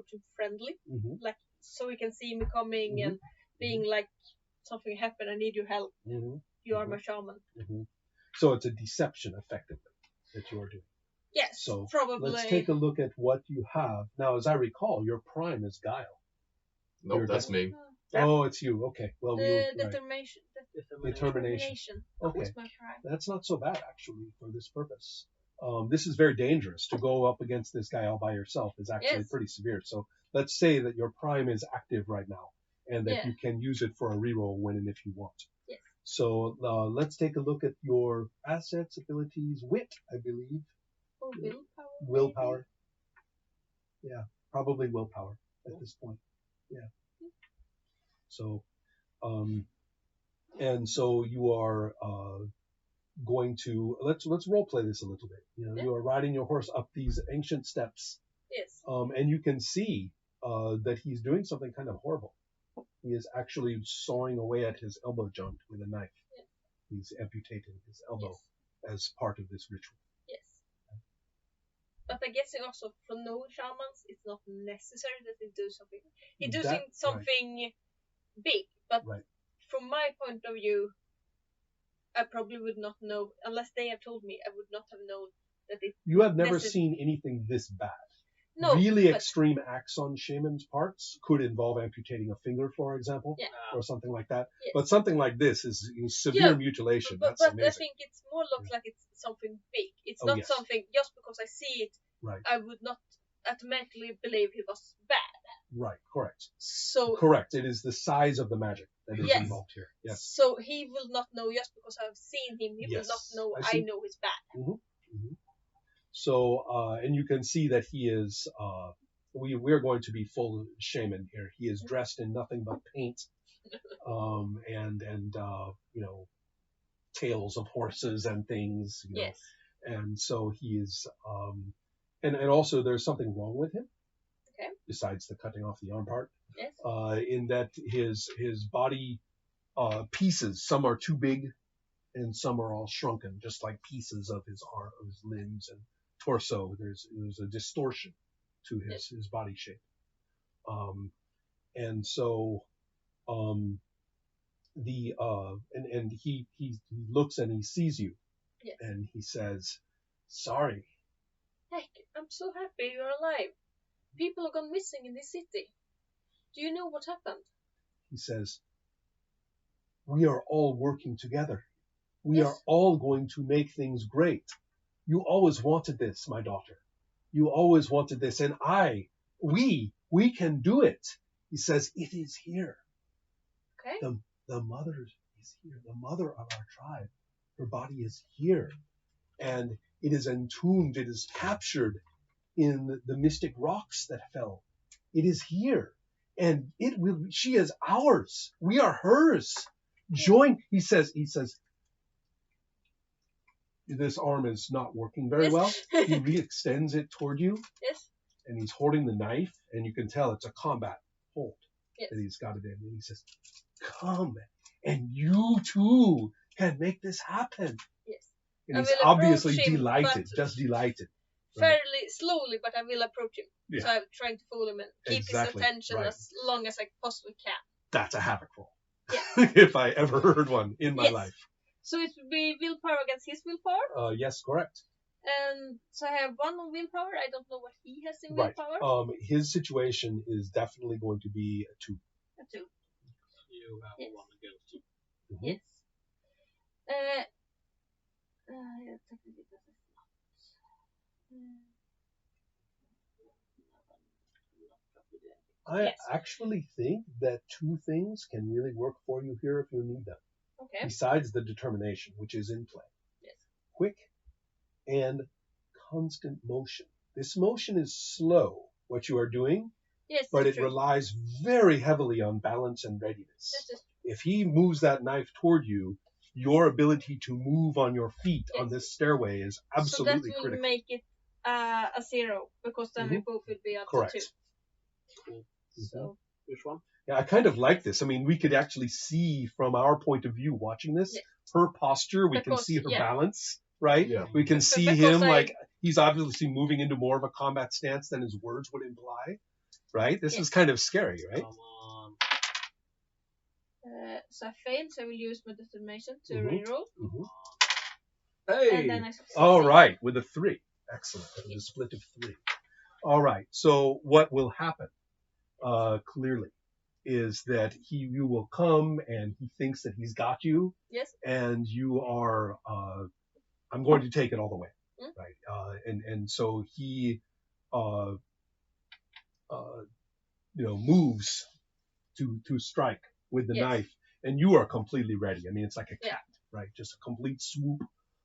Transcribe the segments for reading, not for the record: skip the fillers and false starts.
approach him friendly, Mm-hmm. like so he can see me coming Mhm. and being like, something happened, I need your help. Mm-hmm. You are my shaman. Mm-hmm. So it's a deception, effectively, that you are doing. Yes, So probably. let's take a look at what you have. Now, as I recall, your prime is guile. Nope, that's me. Oh, it's you. Okay. Well, Determination. Determination. Okay. What's my prime? That's not so bad, actually, for this purpose. This is very dangerous. To go up against this guy all by yourself is actually pretty severe. So let's say that your prime is active right now, and that you can use it for a reroll when and if you want. Yes. So let's take a look at your assets, abilities, wit, I believe. Oh, willpower. Willpower. Yeah, probably willpower at this point. Yeah. So, and so you are going to let's role play this a little bit. You are riding your horse up these ancient steps. Yes. And you can see that he's doing something kind of horrible. He is actually sawing away at his elbow joint with a knife. Yes. He's amputating his elbow as part of this ritual. Yes. But I guess also for no shamans, it's not necessary that they do something. He does something big, but from my point of view, I probably would not know, unless they have told me, I would not have known that it... You have never seen anything this bad. No, really extreme acts on shaman's parts could involve amputating a finger, for example, or something like that. Yes. But something like this is severe mutilation. That's amazing. I think it's more looks like it's something big. It's not something, just because I see it, I would not automatically believe he was bad. Right, correct. So correct. It is the size of the magic that is involved here. Yes. So he will not know just because I've seen him. He will not know I know he's bad. Mm-hmm. Mm-hmm. So, and you can see that he is, we're going to be full shaman here. He is dressed in nothing but paint, and tails of horses and things. You know. And so he is, and also there's something wrong with him. Okay. Besides the cutting off the arm part. Yes. In that his body, pieces, some are too big and some are all shrunken, just like pieces of his arm, of his limbs and torso. There's a distortion to his body shape. And so, and he looks and he sees you. Yes. And he says, "Sorry." Heck, I'm so happy you're alive. People have gone missing in this city. Do you know what happened? He says, "We are all working together. We are all going to make things great. You always wanted this, my daughter. You always wanted this. And we can do it." He says, "It is here." Okay. The mother is here. The mother of our tribe. Her body is here. And it is entombed. It is captured in the mystic rocks that fell. It is here. And she is ours. We are hers. Join, he says, this arm is not working very well. He re-extends it toward you. Yes. And he's holding the knife, and you can tell it's a combat hold that he's got it in. And he says, "Come, and you too can make this happen." Yes. And he's obviously delighted, just delighted. Fairly slowly, but I will approach him. Yeah. So I'm trying to fool him and keep his attention as long as I possibly can. That's a havoc roll. Yeah. If I ever heard one in my life. So it would be willpower against his willpower? Yes, correct. And so I have one on willpower. I don't know what he has in willpower. His situation is definitely going to be a 2. A 2. You have a 1 against 2. Mm-hmm. Yes. I actually think that 2 things can really work for you here if you need them. Okay. Besides the determination, which is in play. Yes. Quick and constant motion. This motion is slow, what you are doing, but it relies very heavily on balance and readiness. If he moves that knife toward you, your ability to move on your feet on this stairway is absolutely critical. So that will make it a 0, because then we both will be up to 2. Cool. So. Which one? Yeah, I kind of like this. I mean, we could actually see from our point of view watching this, her posture, we can see her balance, right? Yeah. We can see him like he's obviously moving into more of a combat stance than his words would imply. right? This is kind of scary, right? Come on. So I failed, so I will use my determination to reroll. Hey! And then I succeed. All right, with a 3. Excellent. With a split of 3. All right, so what will happen, clearly, is that you will come and he thinks that he's got you. Yes. And you are, I'm going to take it all the way, right? And so he, moves to strike with the knife, and you are completely ready. I mean, it's like a cat, right? Just a complete swoop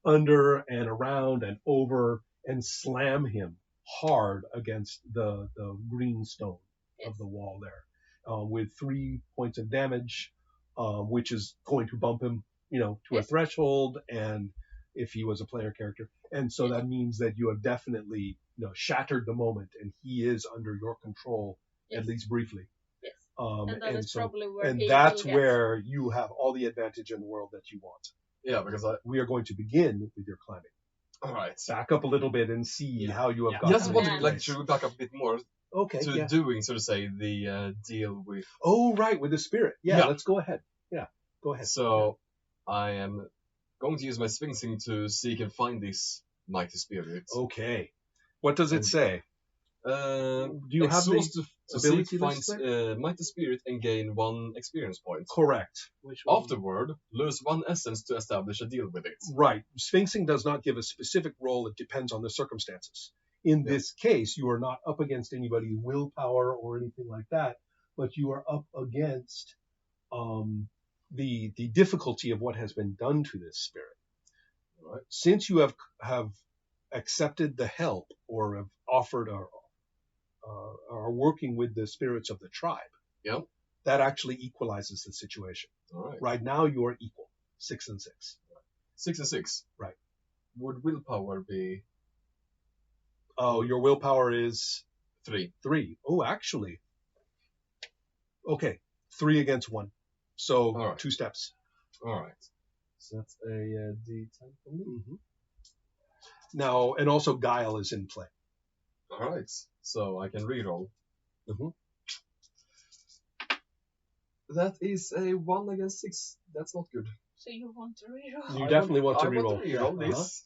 under and around and over and slam him hard against the green stone of the wall there, with 3 points of damage, which is going to bump him, to a threshold, and if he was a player character. And so that means that you have definitely, shattered the moment, and he is under your control, at least briefly. Yes. And that is probably where that's where you have all the advantage in the world that you want. Yeah, because we are going to begin with your climbing. All right. Back up a little bit and see how you have gotten. Yes, what should we back up a bit more? Okay. To doing, so to say, the deal with. Oh, right, with the spirit. Yeah, let's go ahead. Yeah, go ahead. So, I am going to use my sphinxing to seek and find this mighty spirit. Okay. What does it say? Do you have the ability to find mighty spirit and gain 1 experience point? Correct. Afterward, lose 1 essence to establish a deal with it. Right. Sphinxing does not give a specific roll. It depends on the circumstances. In this case, you are not up against anybody's willpower or anything like that, but you are up against the difficulty of what has been done to this spirit. Right. Since you have accepted the help or have offered or are working with the spirits of the tribe, that actually equalizes the situation. All right. Right now you are equal, 6 and 6. 6 and 6. Right. Would willpower be? Oh, your willpower is 3. 3. Oh, actually. Okay, 3 against 1. So 2 steps. All right. So that's a D10 for me. Now, and also guile is in play. All right. So I can reroll. That is a 1 against 6. That's not good. So you want to reroll? You definitely want to reroll. I want to reroll this.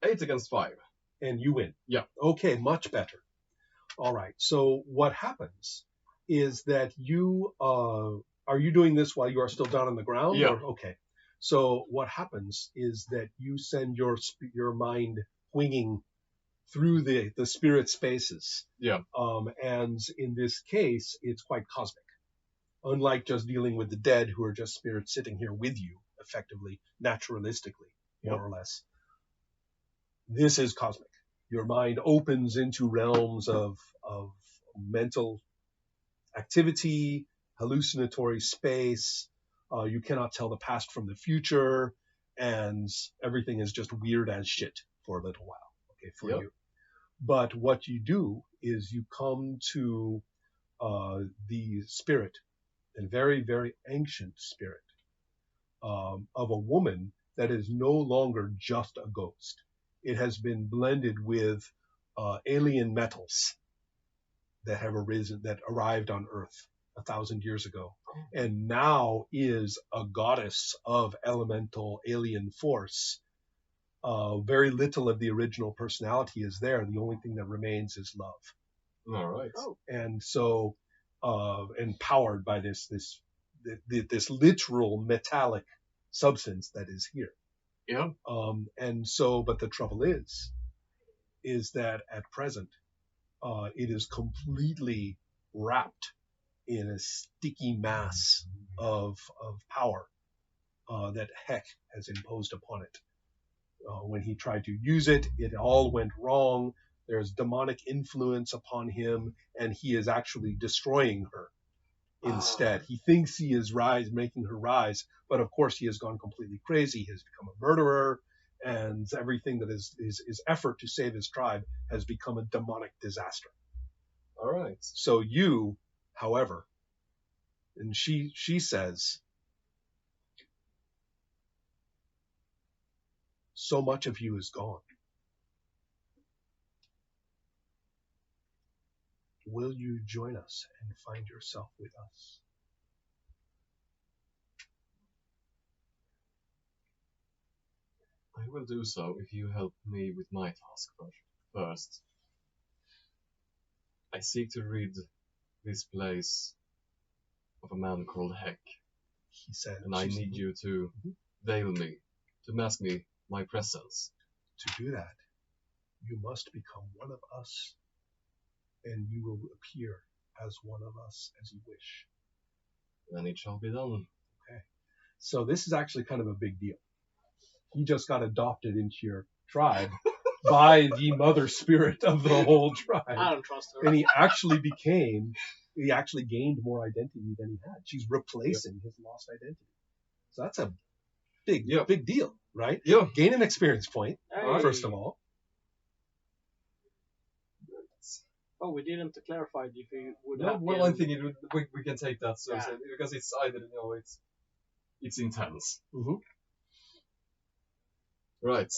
8 against 5. And you win. Yeah. Okay, much better. All right. So what happens is that you are you doing this while you are still down on the ground? Yeah. Okay. So what happens is that you send your mind winging through the spirit spaces. Yeah. And in this case, it's quite cosmic. Unlike just dealing with the dead who are just spirits sitting here with you, effectively, naturalistically, more or less. This is cosmic. Your mind opens into realms of mental activity, hallucinatory space. You cannot tell the past from the future, and everything is just weird as shit for a little while. Okay, for you. But what you do is you come to the spirit, a very, very ancient spirit of a woman that is no longer just a ghost. It has been blended with alien metals that have arisen, that arrived on Earth 1,000 years ago, and now is a goddess of elemental alien force. Very little of the original personality is there. The only thing that remains is love. All right. And so, empowered by this literal metallic substance that is here. Yeah. And so, but the trouble is that at present, it is completely wrapped in a sticky mass of power that Heck has imposed upon it. When he tried to use it, it all went wrong. There's demonic influence upon him, and he is actually destroying her instead. He thinks he is making her rise, but of course he has gone completely crazy. He has become a murderer, and everything that is his effort to save his tribe has become a demonic disaster. All right. So you, however, and she says, so much of you is gone. will you join us and find yourself with us? I will do so if you help me with my task first. I seek to rid this place of a man called Heck. He said, and I need you to veil me, to mask me, my presence. To do that, you must become one of us, and you will appear as one of us as you wish. Then it shall be done. Okay. So this is actually kind of a big deal. He just got adopted into your tribe by the mother spirit of the whole tribe. I don't trust her. And he actually gained more identity than he had. She's replacing his lost identity. So that's a big deal, right? Yeah. Gain an experience point, first of all. Oh, we didn't clarify if we would No, have well, I think we can take that because it's either it's intense. Mm-hmm. Right.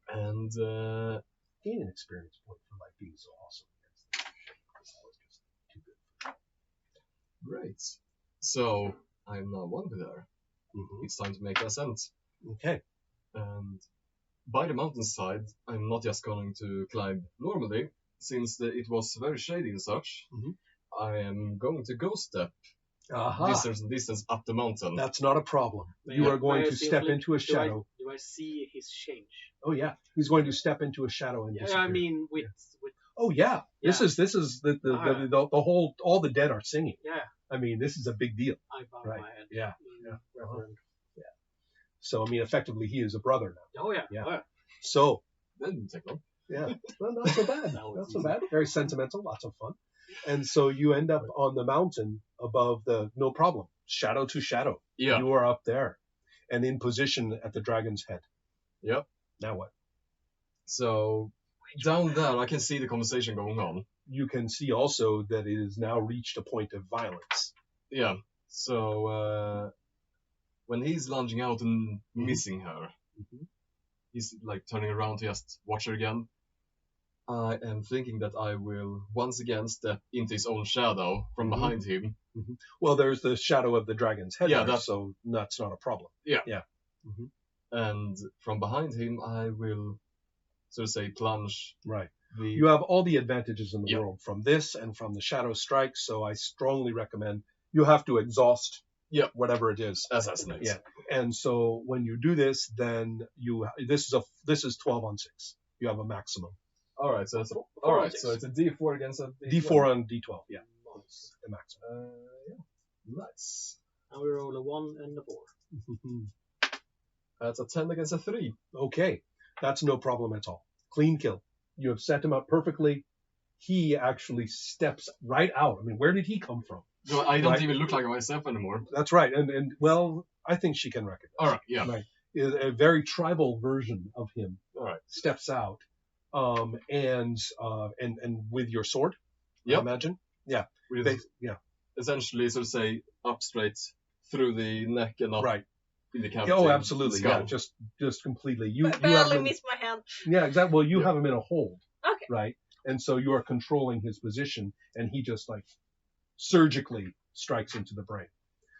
And gain an experience point for like being so awesome. That was just too good. Great. So I'm now one there. Mm-hmm. It's time to make the ascent. Okay. And by the mountainside, I'm not just going to climb normally, since it was very shady and such. Mm-hmm. I am going to go step distance up the mountain. That's not a problem. You are going to step into a shadow. Do I see his change? Oh yeah, he's going to step into a shadow and disappear. I mean with. Oh yeah, this is the whole, all the dead are singing. Yeah. I mean, this is a big deal. I bow my head. Yeah. Yeah. So I mean, effectively, he is a brother now. Oh yeah. Yeah. Oh, yeah. So. That didn't take long. Yeah. Well, not so bad. Not so bad. Very sentimental. Lots of fun. And so you end up on the mountain above no problem, shadow to shadow. Yeah. You are up there and in position at the dragon's head. Yep. Now what? So down there, I can see the conversation going on. You can see also that it has now reached a point of violence. Yeah. So when he's lunging out and missing her, he's like turning around to just watch her again. I am thinking that I will once again step into his own shadow from behind him. Mm-hmm. Well, there's the shadow of the dragon's head, so that's not a problem. Yeah. Yeah. Mm-hmm. And from behind him, I will, so to say, plunge. Right. You have all the advantages in the world from this and from the shadow strike, so I strongly recommend you have to exhaust whatever it is. Assassinate. Yeah. And so when you do this, then this is 12 on 6. You have a maximum. All right, so it's a D4 against a D4 on D12. Yeah, nice. The maximum. Nice. And we roll a 1 and a 4. That's a 10 against a 3. Okay, that's no problem at all. Clean kill. You have set him up perfectly. He actually steps right out. I mean, where did he come from? No, I don't even look like myself anymore. That's right, and well, I think she can recognize. All right, yeah. Right. A very tribal version of him. All right. Steps out. And with your sword, I imagine. Yeah. Essentially, so to say, up straight through the neck and up in the cavity. Oh, absolutely. Yeah, just completely. You barely missed my hand. Yeah, exactly. Well, you have him in a hold. Okay. Right? And so you are controlling his position, and he just like surgically strikes into the brain.